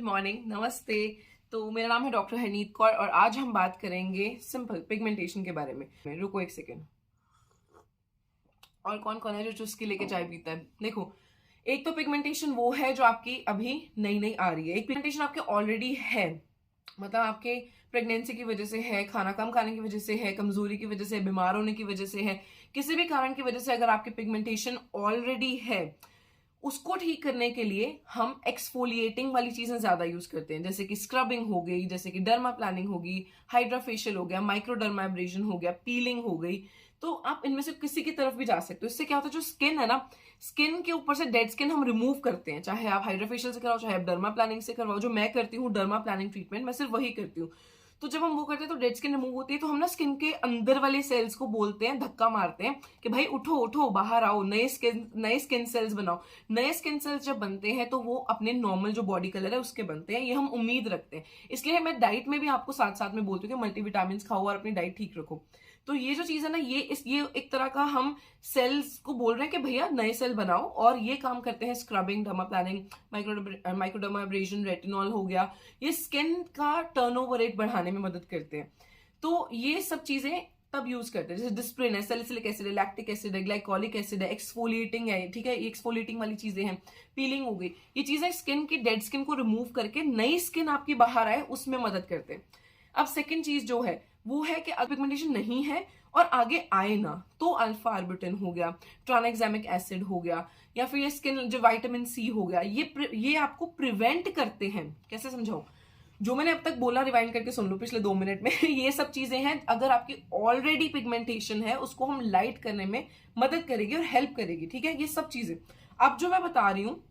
Good morning, नमस्ते। तो मेरा नाम है डॉक्टर हनीत कौर और आज हम बात करेंगे सिंपल पिगमेंटेशन के बारे में। रुको एक सेकेंड। और कौन कौन है जो चुस्की लेके चाय पीता है? देखो, एक तो पिगमेंटेशन वो है जो आपकी अभी नई नई आ रही है। एक पिगमेंटेशन आपके ऑलरेडी है, मतलब आपके प्रेगनेंसी की वजह से है, खाना कम खाने की वजह से है, कमजोरी की वजह से, बीमार होने की वजह से है, किसी भी कारण की वजह से अगर आपकी पिगमेंटेशन ऑलरेडी है, उसको ठीक करने के लिए हम एक्सफोलिएटिंग वाली चीजें ज्यादा यूज करते हैं, जैसे कि स्क्रबिंग हो गई, जैसे कि डर्मा प्लानिंग होगी, हाइड्राफेशियल हो गया, माइक्रोडर्माब्रेशन हो गया, पीलिंग हो गई। तो आप इनमें से किसी की तरफ भी जा सकते हो। इससे क्या होता है, जो स्किन है ना, स्किन के ऊपर से डेड स्किन हम रिमूव करते हैं। चाहे आप हाइड्राफेशियल से कराओ, चाहे आप डर्मा प्लानिंग से करवाओ। जो मैं करती हूँ डर्मा प्लानिंग ट्रीटमेंट, मैं सिर्फ वही करती हूँ। तो जब हम वो करते हैं तो डेड स्किन रिमूव होती है, तो हम ना स्किन के अंदर वाले सेल्स को बोलते हैं, धक्का मारते हैं कि भाई उठो उठो, बाहर आओ, नए स्किन सेल्स बनाओ। नए स्किन सेल्स जब बनते हैं तो वो अपने नॉर्मल जो बॉडी कलर है उसके बनते हैं, ये हम उम्मीद रखते हैं। इसलिए मैं डाइट में भी आपको साथ साथ में बोलती हूँ कि मल्टीविटामिन खाओ और अपनी डाइट ठीक रखो। तो ये जो चीज है ना, ये एक तरह का हम सेल्स को बोल रहे हैं कि भैया नए सेल बनाओ, और ये काम करते हैं स्क्रबिंग, डर्मा प्लानिंग, माइक्रोडर्माब्रेशन, रेटिनॉल हो गया। ये स्किन का टर्नओवर रेट बढ़ाने में मदद करते हैं। तो ये सब चीजें तब यूज करते हैं, जैसे डिस्प्रिन है, सैलिसिलिक एसिड है, लैक्टिक एसिड है, ग्लाइकोलिक एसिड है, एक्सफोलिएटिंग है, ठीक है, एक्सफोलिएटिंग वाली चीजें हैं, पीलिंग हो गई। ये चीजें स्किन की डेड स्किन को रिमूव करके नई स्किन आपकी बाहर आए उसमें मदद करते हैं। अब सेकेंड चीज जो है वो है कि पिगमेंटेशन नहीं है और आगे आए ना, तो अल्फा आर्बिटन हो गया, ट्रानेक्सामिक एसिड हो गया, या फिर ये स्किन जो विटामिन सी हो गया, ये आपको प्रिवेंट करते हैं। कैसे समझाऊं? जो मैंने अब तक बोला रिवाइंड करके सुन लो पिछले 2 मिनट में। ये सब चीजें हैं, अगर आपकी ऑलरेडी पिगमेंटेशन है उसको हम लाइट करने में मदद करेगी और हेल्प करेगी, ठीक है। ये सब चीजें अब जो मैं बता रही हूँ,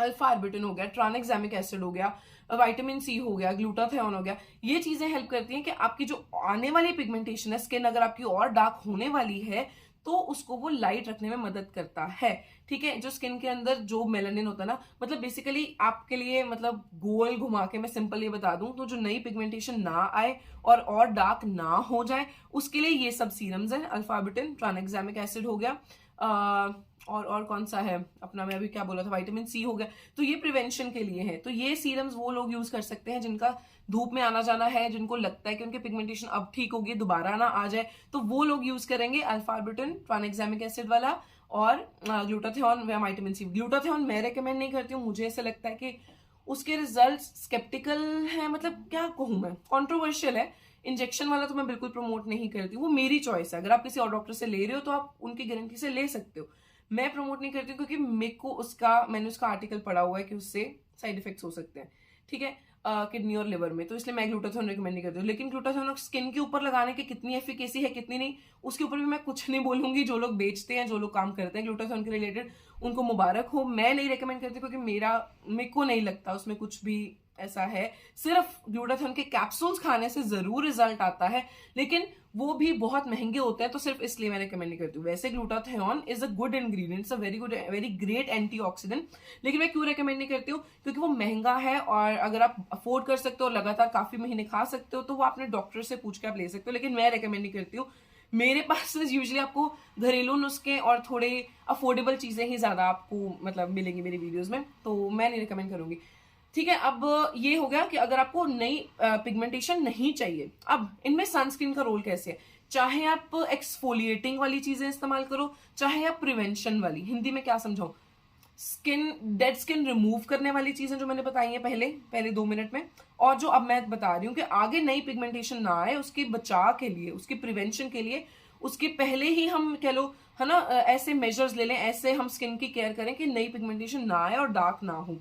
अल्फा आर्बिटन हो गया, ट्रानेक्सामिक एसिड हो गया, विटामिन सी हो गया, ग्लूटाथियोन हो गया, ये चीजें हेल्प करती हैं कि आपकी जो आने वाली पिगमेंटेशन है, स्किन अगर आपकी और डार्क होने वाली है तो उसको वो लाइट रखने में मदद करता है, ठीक है। जो स्किन के अंदर जो मेलानिन होता है ना, मतलब बेसिकली आपके लिए, मतलब गोल घुमा के मैं सिंपल ये बता दूं तो जो नई पिगमेंटेशन ना आए और डार्क ना हो जाए, उसके लिए ये सब सीरम्स हैं। अल्फा आर्बिटन, ट्रानेक्सामिक एसिड हो गया, और कौन सा है अपना, मैं अभी क्या बोला था, विटामिन सी हो गया। तो ये प्रिवेंशन के लिए है। तो ये सीरम्स वो लोग यूज कर सकते हैं जिनका धूप में आना जाना है, जिनको लगता है कि उनके पिगमेंटेशन अब ठीक होगी, दोबारा ना आ जाए, तो वो लोग यूज करेंगे अल्फा आर्बिटन, ट्रानेक्सामिक एसिड वाला, और ग्लूटाथियोन या विटामिन सी। ग्लूटाथियोन मैं रेकमेंड नहीं करती हूँ, मुझे ऐसा लगता है कि उसके रिजल्ट्स स्केप्टिकल है, मतलब क्या कहूँ मैं, कॉन्ट्रोवर्शियल है। इंजेक्शन वाला तो मैं बिल्कुल प्रमोट नहीं करती हूँ, वो मेरी चॉइस है। अगर आप किसी और डॉक्टर से ले रहे हो तो आप उनकी गारंटी से ले सकते हो, मैं प्रमोट नहीं करती हूँ, क्योंकि मेरे को मैंने उसका आर्टिकल पढ़ा हुआ है कि उससे साइड इफेक्ट्स हो सकते हैं, ठीक है, किडनी और लिवर में। तो इसलिए मैं ग्लूटाथियोन रिकमेंड नहीं करती हूँ। लेकिन ग्लूटाथियोन स्किन के ऊपर लगाने की कितनी एफिकेसी है, कितनी नहीं, उसके ऊपर भी मैं कुछ नहीं बोलूंगी। जो लोग बेचते हैं, जो लोग काम करते हैं ग्लूटाथियोन के रिलेटेड, उनको मुबारक हो। मैं नहीं रिकमेंड करती, क्योंकि मेरे को नहीं लगता उसमें कुछ भी ऐसा है। सिर्फ ग्लूटाथियोन के कैप्सूल्स खाने से जरूर रिजल्ट आता है, लेकिन वो भी बहुत महंगे होते हैं, तो सिर्फ इसलिए मैं रिकमेंड नहीं करती हूँ। वैसे glutathione is a good ingredient, a very great antioxidant, लेकिन मैं क्यों रिकमेंड नहीं करती हूँ, क्योंकि वो महंगा है। और अगर आप अफोर्ड कर सकते हो, लगातार काफी महीने खा सकते हो, तो वो अपने डॉक्टर से पूछ के आप ले सकते हो, लेकिन मैं रिकमेंड नहीं करती हूँ। मेरे पास यूजुअली आपको घरेलू नुस्खे और थोड़े अफोर्डेबल चीजें ही ज्यादा आपको मतलब मिलेंगी मेरी वीडियोस में, तो मैं नहीं रिकमेंड करूंगी, ठीक है। अब ये हो गया कि अगर आपको नई पिगमेंटेशन नहीं चाहिए। अब इनमें सनस्क्रीन का रोल कैसे है? चाहे आप एक्सफोलिएटिंग वाली चीजें इस्तेमाल करो, चाहे आप प्रिवेंशन वाली, हिंदी में क्या समझाऊं, डेड स्किन रिमूव करने वाली चीजें जो मैंने बताई है पहले 2 मिनट में, और जो अब मैं बता रही हूँ कि आगे नई पिगमेंटेशन ना आए उसके बचाव के लिए, उसकी प्रिवेंशन के लिए, उसके पहले ही हम कह लो है ना, ऐसे मेजर्स ले लें, ऐसे हम स्किन की केयर करें कि नई पिगमेंटेशन ना आए और डार्क ना हो।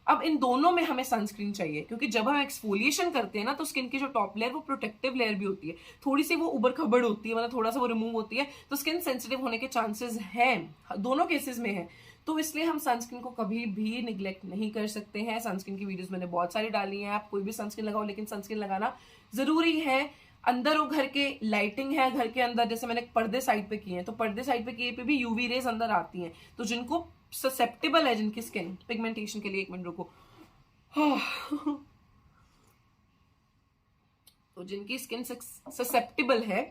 अब इन दोनों में हमें सनस्क्रीन चाहिए, क्योंकि जब हम एक्सफोलिएशन करते हैं ना, तो स्किन की जो टॉप लेयर वो प्रोटेक्टिव लेयर भी होती है, थोड़ी सी वो उबड़ खबड़ होती है, मतलब थोड़ा सा वो रिमूव होती है, तो स्किन सेंसिटिव होने के चांसेस हैं, दोनों केसेस में है। तो इसलिए हम सनस्क्रीन को कभी भी निग्लेक्ट नहीं कर सकते हैं। सनस्क्रीन की वीडियोस मैंने बहुत सारी डाली हैं, आप कोई भी सनस्क्रीन लगाओ, लेकिन सनस्क्रीन लगाना जरूरी है। अंदर वो घर के लाइटिंग है, घर के अंदर जैसे मैंने पर्दे साइड पे किए हैं, तो पर्दे साइड पे किए पे भी यूवी रेज अंदर आती हैं, तो जिनको ससेप्टेबल है, जिनकी स्किन पिगमेंटेशन के लिए, 1 मिनट रुको, तो जिनकी स्किन ससेप्टेबल है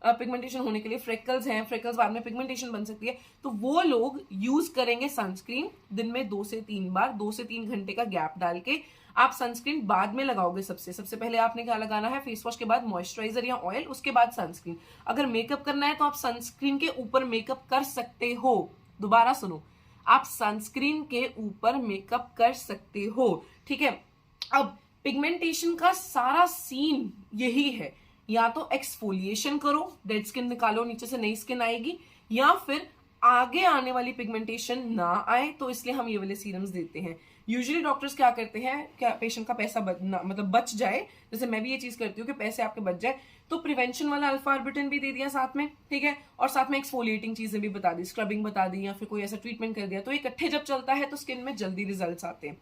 पिगमेंटेशन होने के लिए, फ्रेकल्स हैं, फ्रेकल्स बाद में पिगमेंटेशन बन सकती है, तो वो लोग यूज करेंगे सनस्क्रीन दिन में 2 से 3 बार, 2 से 3 घंटे का गैप डाल के। आप सनस्क्रीन बाद में लगाओगे। सबसे पहले आपने क्या लगाना है, फेस वॉश के बाद मॉइस्चराइजर या ऑयल, उसके बाद सनस्क्रीन। अगर मेकअप करना है तो आप सनस्क्रीन के ऊपर मेकअप कर सकते हो। दोबारा सुनो, आप सनस्क्रीन के ऊपर मेकअप कर सकते हो, ठीक है। अब पिगमेंटेशन का सारा सीन यही है, या तो एक्सफोलिएशन करो, डेड स्किन निकालो, नीचे से नई स्किन आएगी, या फिर आगे आने वाली पिगमेंटेशन ना आए, तो इसलिए हम ये वाले सीरम्स देते हैं। यूजुअली डॉक्टर्स क्या करते हैं, क्या पेशेंट का पैसा बच जाए, जैसे मैं भी ये चीज करती हूँ कि पैसे आपके बच जाए, तो प्रिवेंशन वाला अल्फा आर्बिटन भी दे दिया साथ में, ठीक है, और साथ में एक्सफोलिएटिंग चीजें भी बता दी, स्क्रबिंग बता दी, या फिर कोई ऐसा ट्रीटमेंट कर दिया। तो इकट्ठे जब चलता है तो स्किन में जल्दी रिजल्ट्स आते हैं।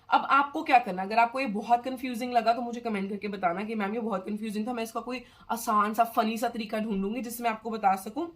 अब आपको क्या करना, अगर आपको ये बहुत कंफ्यूजिंग लगा तो मुझे कमेंट करके बताना कि मैम ये बहुत कंफ्यूजिंग था, मैं इसका कोई आसान सा फनी सा तरीका ढूंढूंगी जिसमें आपको बता सकूं।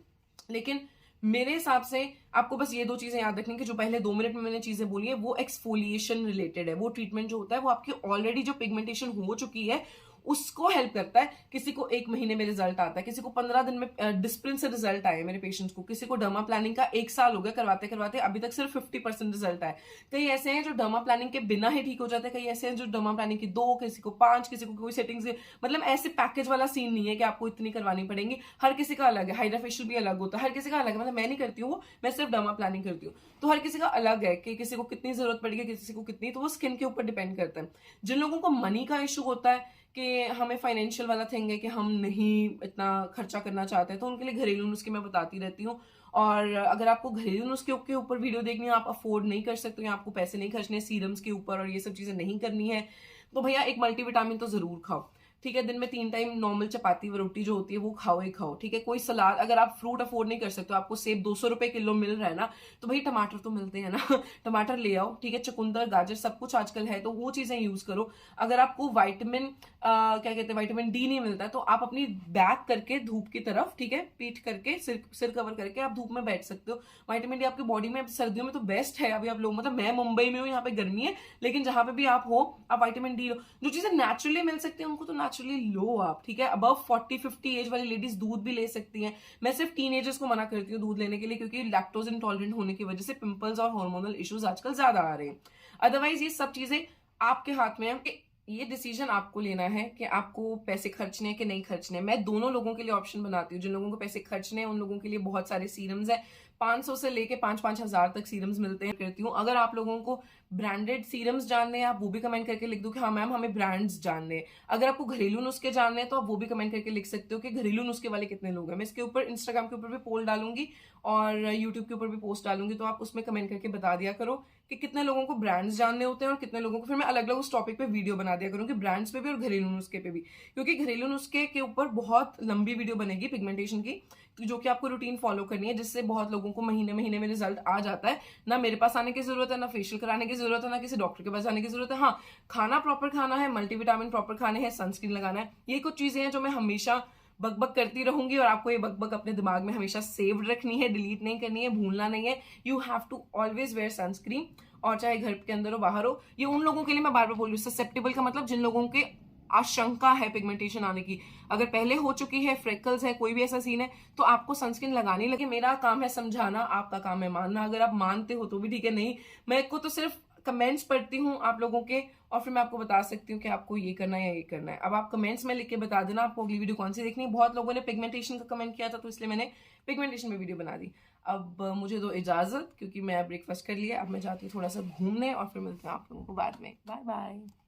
लेकिन मेरे हिसाब से आपको बस ये 2 चीजें याद रखनी कि जो पहले 2 मिनट में मैंने चीजें बोली है वो एक्सफोलिएशन रिलेटेड है। वो ट्रीटमेंट जो होता है वो आपकी ऑलरेडी जो पिगमेंटेशन हो चुकी है उसको हेल्प करता है। किसी को 1 महीने में रिजल्ट आता है, किसी को 15 दिन में डिस्प्रिन से रिजल्ट आए मेरे पेशेंट्स को, किसी को डर्मा प्लानिंग का 1 साल हो गया करवाते करवाते, अभी तक सिर्फ 50% रिजल्ट आए। कई ऐसे हैं जो डर्मा प्लानिंग के बिना ही ठीक हो जाते हैं, कई ऐसे हैं जो डर्मा प्लानिंग की 2, किसी को 5, किसी को कोई सेटिंग्स, मतलब ऐसे पैकेज वाला सीन नहीं है कि आपको इतनी करवानी पड़ेगी। हर किसी का अलग है, हाइड्रा फेशियल भी अलग होता है, हर किसी का अलग है। मतलब मैं नहीं करती हूँ वो, मैं सिर्फ डर्मा प्लानिंग करती हूँ, तो हर किसी का अलग है कि किसी को कितनी जरूरत पड़ेगी, किसी को कितनी, तो वो स्किन के ऊपर डिपेंड करता है। जिन लोगों को मनी का इशू होता है कि हमें फाइनेंशियल वाला थिंग है कि हम नहीं इतना खर्चा करना चाहते हैं, तो उनके लिए घरेलू नुस्खे मैं बताती रहती हूँ। और अगर आपको घरेलू नुस्खे के ऊपर वीडियो देखनी है, आप अफोर्ड नहीं कर सकते, या आपको पैसे नहीं खर्चने सीरम्स के ऊपर और ये सब चीजें नहीं करनी है, तो भैया एक मल्टीविटामिन तो जरूर खाओ, ठीक है। दिन में 3 टाइम नॉर्मल चपाती व रोटी जो होती है वो खाओ ही खाओ, ठीक है। कोई सलाद, अगर आप फ्रूट अफोर्ड नहीं कर सकते, आपको सेब 200 रुपए किलो मिल रहा है ना, तो भाई टमाटर तो मिलते हैं ना टमाटर ले आओ, ठीक है। चुकंदर, गाजर सब कुछ आजकल है, तो वो चीजें यूज करो। अगर आपको विटामिन क्या कहते हैं, विटामिन डी नहीं मिलता है, तो आप अपनी बैक करके धूप की तरफ, ठीक है, पीठ करके सिर कवर करके आप धूप में बैठ सकते हो। विटामिन डी आपकी बॉडी में सर्दियों में तो बेस्ट है। अभी आप लोग, मतलब मैं मुंबई में हूँ, यहाँ पे गर्मी है, लेकिन जहां पे भी आप हो, आप विटामिन डी लो। जो चीजें नेचुरली मिल सकती है उनको तो नेचुरली लो आप, ठीक है। अबव 40-50 एज वाली लेडीज दूध भी ले सकती हैं। मैं सिर्फ टीनेजर्स को मना करती हूँ दूध लेने के लिए, क्योंकि लैक्टोज इंटॉलरेंट होने की वजह से पिंपल्स और हार्मोनल इश्यूज आजकल ज्यादा आ रहे हैं। अदरवाइज ये सब चीजें आपके हाथ में है कि ये डिसीजन आपको लेना है कि आपको पैसे खर्चने कि नहीं खर्चने। मैं दोनों लोगों के लिए ऑप्शन बनाती हूँ। जिन लोगों को पैसे खर्चने हैं उन लोगों के लिए बहुत सारे सीरम्स है, 500 से लेके 5-5 हजार तक सीरम्स मिलते हैं, करती हूँ। अगर आप लोगों को ब्रांडेड सीरम्स जानने हैं, आप वो भी कमेंट करके लिख दो कि हाँ मैम हमें ब्रांड्स जानने हैं। अगर आपको घरेलू नुस्खे जानने हैं तो आप वो भी कमेंट करके लिख सकते हो कि घरेलू नुस्खे वाले कितने लोग हैं। मैं इसके ऊपर इंस्टाग्राम के ऊपर भी पोल डालूंगी और यूट्यूब के ऊपर भी पोस्ट डालूंगी, तो आप उसमें कमेंट करके बता दिया करो कि कितने लोगों को ब्रांड्स जानने होते हैं और कितने लोगों को। फिर मैं अलग अलग उस टॉपिक पे वीडियो बना दिया करूंगी, ब्रांड्स पे भी और घरेलू नुस्खे पे भी, क्योंकि घरेलू नुस्खे के ऊपर बहुत लंबी वीडियो बनेगी पिगमेंटेशन की, जो कि आपको रूटीन फॉलो करनी है, जिससे बहुत लोगों को महीने महीने में रिजल्ट आ जाता है। ना मेरे पास आने की जरूरत है, ना फेशियल कराने की जरूरत है, ना किसी डॉक्टर के पास जाने की जरूरत है। हाँ, खाना प्रॉपर खाना है, मल्टीविटामिन प्रॉपर खाने हैं, सनस्क्रीन लगाना है, ये कुछ चीजें हैं जो मैं हमेशा बकबक करती रहूंगी, और आपको ये बकबक अपने दिमाग में हमेशा सेव्ड रखनी है, डिलीट नहीं करनी है, भूलना नहीं है। You have to always wear sunscreen, और चाहे घर के अंदर हो बाहर हो। ये उन लोगों के लिए मैं बार बार बोल रही हूँ, ससेप्टेबल का मतलब जिन लोगों के आशंका है पिगमेंटेशन आने की, अगर पहले हो चुकी है, फ्रेकल्स है, कोई भी ऐसा सीन है, तो आपको सनस्क्रीन लगानी लगे। मेरा काम है समझाना, आपका काम है मानना। अगर आप मानते हो तो भी ठीक है, नहीं, मैं को तो सिर्फ कमेंट्स पढ़ती हूँ आप लोगों के, और फिर मैं आपको बता सकती हूँ कि आपको ये करना है या ये करना है। अब आप कमेंट्स में लिख के बता देना आपको अगली वीडियो कौन सी देखनी है। बहुत लोगों ने पिगमेंटेशन का कमेंट किया था, तो इसलिए मैंने पिगमेंटेशन में वीडियो बना दी। अब मुझे दो इजाजत, क्योंकि मैं ब्रेकफास्ट कर लिया, अब मैं जाती हूँ थोड़ा सा घूमने, और फिर मिलते हैं आप लोगों को बाद में। Bye bye.